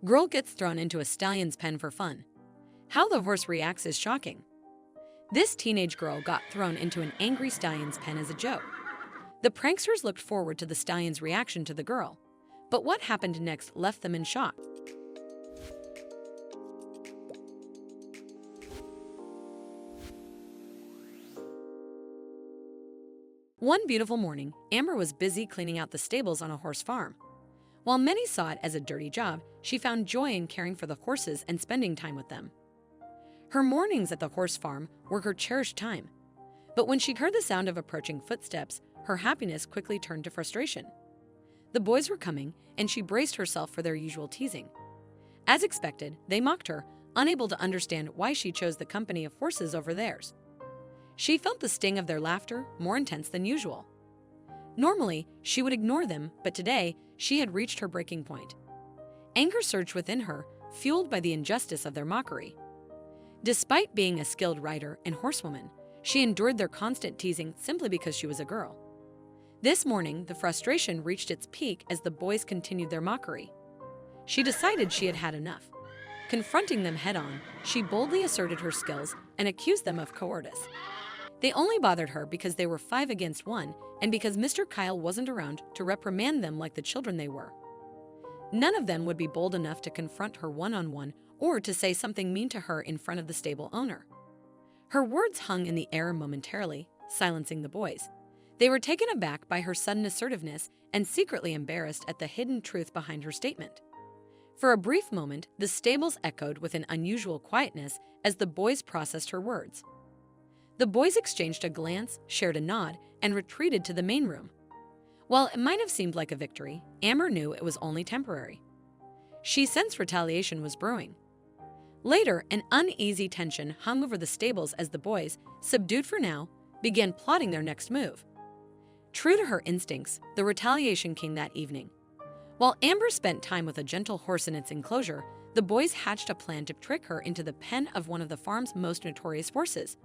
Girl gets thrown into a stallion's pen for fun. How the horse reacts is shocking. This teenage girl got thrown into an angry stallion's pen as a joke. The pranksters looked forward to the stallion's reaction to the girl, but what happened next left them in shock. One beautiful morning, Amber was busy cleaning out the stables on a horse farm. While many saw it as a dirty job, she found joy in caring for the horses and spending time with them. Her mornings at the horse farm were her cherished time. But when she heard the sound of approaching footsteps, her happiness quickly turned to frustration. The boys were coming, and she braced herself for their usual teasing. As expected, they mocked her, unable to understand why she chose the company of horses over theirs. She felt the sting of their laughter more intense than usual. Normally, she would ignore them, but today, she had reached her breaking point. Anger surged within her, fueled by the injustice of their mockery. Despite being a skilled rider and horsewoman, she endured their constant teasing simply because she was a girl. This morning, the frustration reached its peak as the boys continued their mockery. She decided she had had enough. Confronting them head-on, she boldly asserted her skills and accused them of cowardice. They only bothered her because they were 5 against 1 and because Mr. Kyle wasn't around to reprimand them like the children they were. None of them would be bold enough to confront her one-on-one or to say something mean to her in front of the stable owner. Her words hung in the air momentarily, silencing the boys. They were taken aback by her sudden assertiveness and secretly embarrassed at the hidden truth behind her statement. For a brief moment, the stables echoed with an unusual quietness as the boys processed her words. The boys exchanged a glance, shared a nod, and retreated to the main room. While it might have seemed like a victory, Amber knew it was only temporary. She sensed retaliation was brewing. Later, an uneasy tension hung over the stables as the boys, subdued for now, began plotting their next move. True to her instincts, the retaliation came that evening. While Amber spent time with a gentle horse in its enclosure, the boys hatched a plan to trick her into the pen of one of the farm's most notorious horses,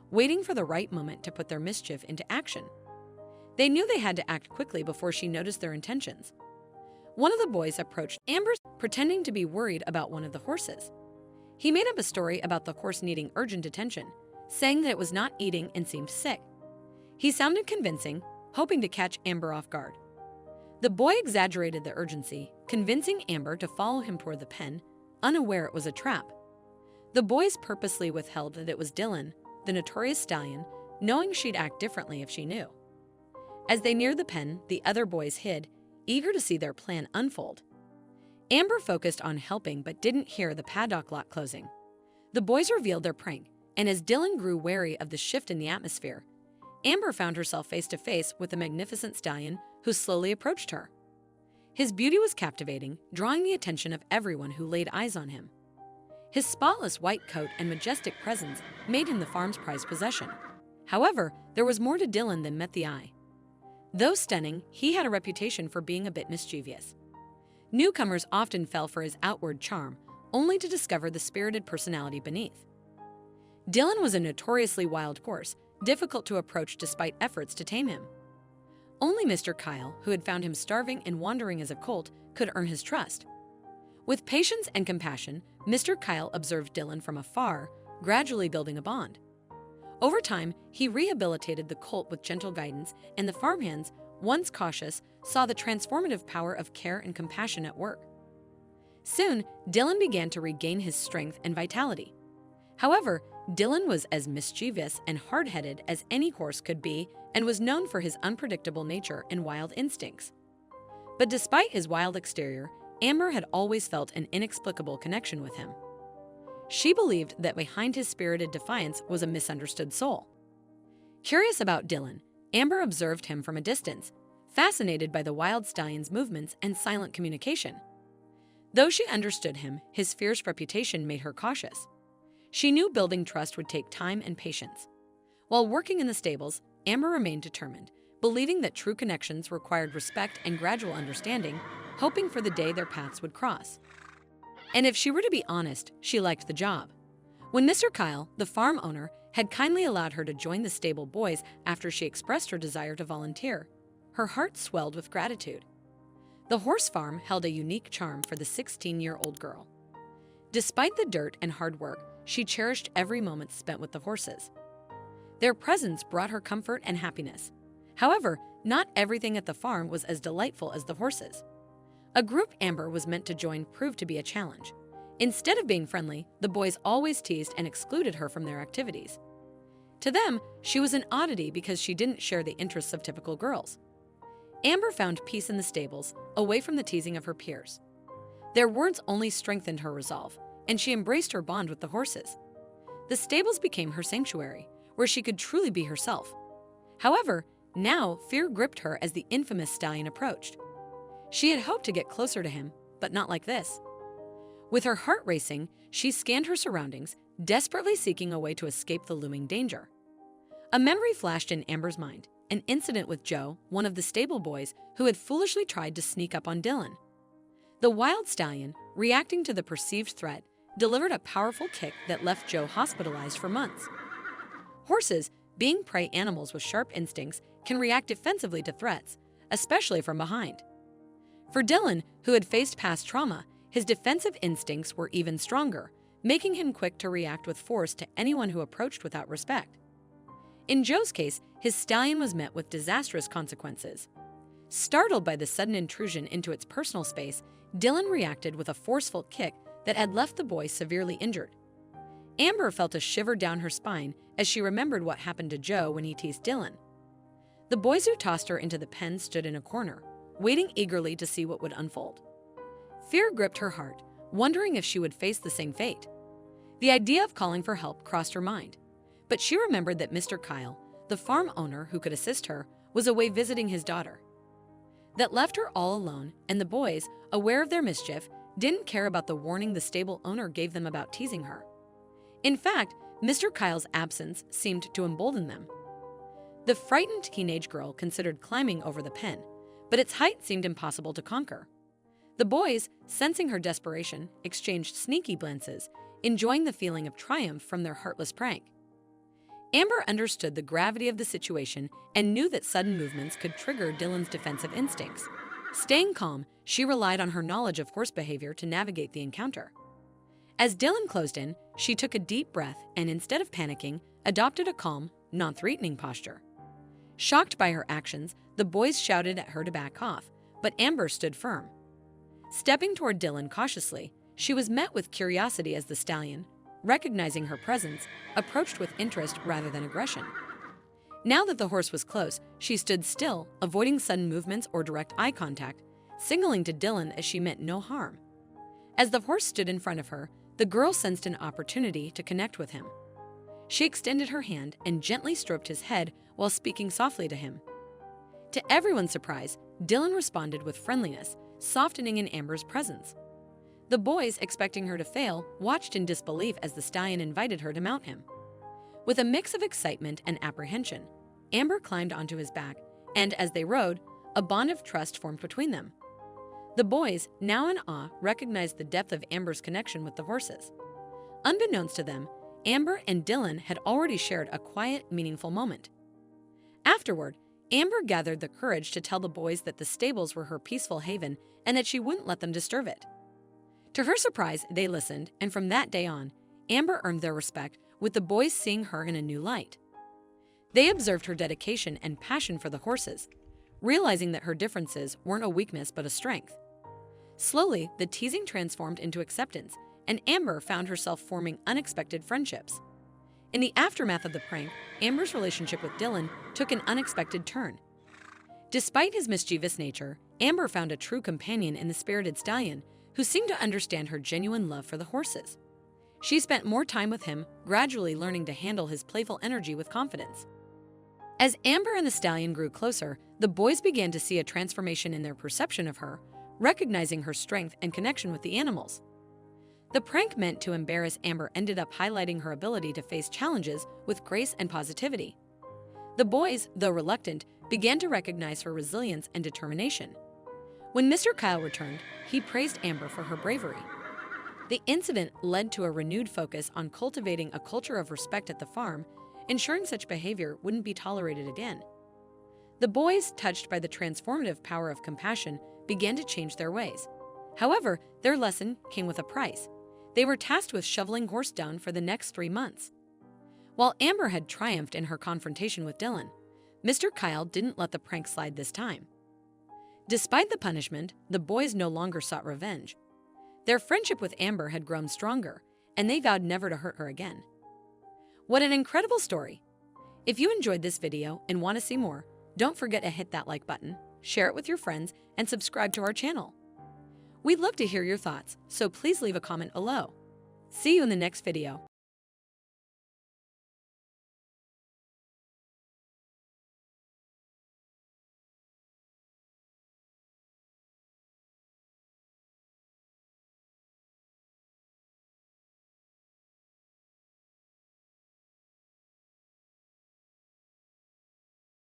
waiting for the right moment to put their mischief into action. They knew they had to act quickly before she noticed their intentions. One of the boys approached Amber, pretending to be worried about one of the horses. He made up a story about the horse needing urgent attention, saying that it was not eating and seemed sick. He sounded convincing, hoping to catch Amber off guard. The boy exaggerated the urgency, convincing Amber to follow him toward the pen, unaware it was a trap. The boys purposely withheld that it was Dylan, the notorious stallion, knowing she'd act differently if she knew. As they neared the pen, the other boys hid, eager to see their plan unfold. Amber focused on helping but didn't hear the paddock lock closing. The boys revealed their prank, and as Dylan grew wary of the shift in the atmosphere, Amber found herself face to face with the magnificent stallion who slowly approached her. His beauty was captivating, drawing the attention of everyone who laid eyes on him. His spotless white coat and majestic presence made him the farm's prized possession. However, there was more to Dylan than met the eye. Though stunning, he had a reputation for being a bit mischievous. Newcomers often fell for his outward charm, only to discover the spirited personality beneath. Dylan was a notoriously wild horse, difficult to approach despite efforts to tame him. Only Mr. Kyle, who had found him starving and wandering as a colt, could earn his trust. With patience and compassion, Mr. Kyle observed Dylan from afar, gradually building a bond. Over time, he rehabilitated the colt with gentle guidance, and the farmhands, once cautious, saw the transformative power of care and compassion at work. Soon, Dylan began to regain his strength and vitality. However, Dylan was as mischievous and hard-headed as any horse could be and was known for his unpredictable nature and wild instincts. But despite his wild exterior, Amber had always felt an inexplicable connection with him. She believed that behind his spirited defiance was a misunderstood soul. Curious about Dylan, Amber observed him from a distance, fascinated by the wild stallion's movements and silent communication. Though she understood him, his fierce reputation made her cautious. She knew building trust would take time and patience. While working in the stables, Amber remained determined, believing that true connections required respect and gradual understanding, hoping for the day their paths would cross. And if she were to be honest, she liked the job. When Mr. Kyle, the farm owner, had kindly allowed her to join the stable boys after she expressed her desire to volunteer, her heart swelled with gratitude. The horse farm held a unique charm for the 16-year-old girl. Despite the dirt and hard work, she cherished every moment spent with the horses. Their presence brought her comfort and happiness. However, not everything at the farm was as delightful as the horses. A group Amber was meant to join proved to be a challenge. Instead of being friendly, the boys always teased and excluded her from their activities. To them, she was an oddity because she didn't share the interests of typical girls. Amber found peace in the stables, away from the teasing of her peers. Their words only strengthened her resolve, and she embraced her bond with the horses. The stables became her sanctuary, where she could truly be herself. However, now fear gripped her as the infamous Stallion approached. She had hoped to get closer to him, but not like this. With her heart racing, she scanned her surroundings, desperately seeking a way to escape the looming danger. A memory flashed in Amber's mind, an incident with Joe, one of the stable boys who had foolishly tried to sneak up on Dylan. The wild stallion, reacting to the perceived threat, delivered a powerful kick that left Joe hospitalized for months. Horses, being prey animals with sharp instincts, can react defensively to threats, especially from behind. For Dylan, who had faced past trauma, his defensive instincts were even stronger, making him quick to react with force to anyone who approached without respect. In Joe's case, his stallion was met with disastrous consequences. Startled by the sudden intrusion into its personal space, Dylan reacted with a forceful kick that had left the boy severely injured. Amber felt a shiver down her spine as she remembered what happened to Joe when he teased Dylan. The boys who tossed her into the pen stood in a corner, waiting eagerly to see what would unfold. Fear gripped her heart, wondering if she would face the same fate. The idea of calling for help crossed her mind, but she remembered that Mr. Kyle, the farm owner who could assist her, was away visiting his daughter. That left her all alone, and the boys, aware of their mischief, didn't care about the warning the stable owner gave them about teasing her. In fact, Mr. Kyle's absence seemed to embolden them. The frightened teenage girl considered climbing over the pen, but its height seemed impossible to conquer. The boys, sensing her desperation, exchanged sneaky glances, enjoying the feeling of triumph from their heartless prank. Amber understood the gravity of the situation and knew that sudden movements could trigger Dylan's defensive instincts. Staying calm, she relied on her knowledge of horse behavior to navigate the encounter. As Dylan closed in, she took a deep breath and, instead of panicking, adopted a calm, non-threatening posture. Shocked by her actions, the boys shouted at her to back off, but Amber stood firm. Stepping toward Dylan cautiously, she was met with curiosity as the stallion, recognizing her presence, approached with interest rather than aggression. Now that the horse was close, she stood still, avoiding sudden movements or direct eye contact, signaling to Dylan that she meant no harm. As the horse stood in front of her, the girl sensed an opportunity to connect with him. She extended her hand and gently stroked his head while speaking softly to him. To everyone's surprise, Dylan responded with friendliness, softening in Amber's presence. The boys, expecting her to fail, watched in disbelief as the stallion invited her to mount him. With a mix of excitement and apprehension, Amber climbed onto his back, and as they rode, a bond of trust formed between them. The boys, now in awe, recognized the depth of Amber's connection with the horses. Unbeknownst to them, Amber and Dylan had already shared a quiet, meaningful moment. Afterward, Amber gathered the courage to tell the boys that the stables were her peaceful haven and that she wouldn't let them disturb it. To her surprise, they listened, and from that day on, Amber earned their respect, with the boys seeing her in a new light. They observed her dedication and passion for the horses, realizing that her differences weren't a weakness but a strength. Slowly, the teasing transformed into acceptance, and Amber found herself forming unexpected friendships. In the aftermath of the prank, Amber's relationship with Dylan took an unexpected turn. Despite his mischievous nature, Amber found a true companion in the spirited stallion, who seemed to understand her genuine love for the horses. She spent more time with him, gradually learning to handle his playful energy with confidence. As Amber and the stallion grew closer, the boys began to see a transformation in their perception of her, recognizing her strength and connection with the animals. The prank meant to embarrass Amber ended up highlighting her ability to face challenges with grace and positivity. The boys, though reluctant, began to recognize her resilience and determination. When Mr. Kyle returned, he praised Amber for her bravery. The incident led to a renewed focus on cultivating a culture of respect at the farm, ensuring such behavior wouldn't be tolerated again. The boys, touched by the transformative power of compassion, began to change their ways. However, their lesson came with a price. They were tasked with shoveling horse dung for the next 3 months. While Amber had triumphed in her confrontation with Dylan, Mr. Kyle didn't let the prank slide this time. Despite the punishment, the boys no longer sought revenge. Their friendship with Amber had grown stronger, and they vowed never to hurt her again. What an incredible story! If you enjoyed this video and want to see more, don't forget to hit that like button, share it with your friends, and subscribe to our channel. We'd love to hear your thoughts, so please leave a comment below. See you in the next video.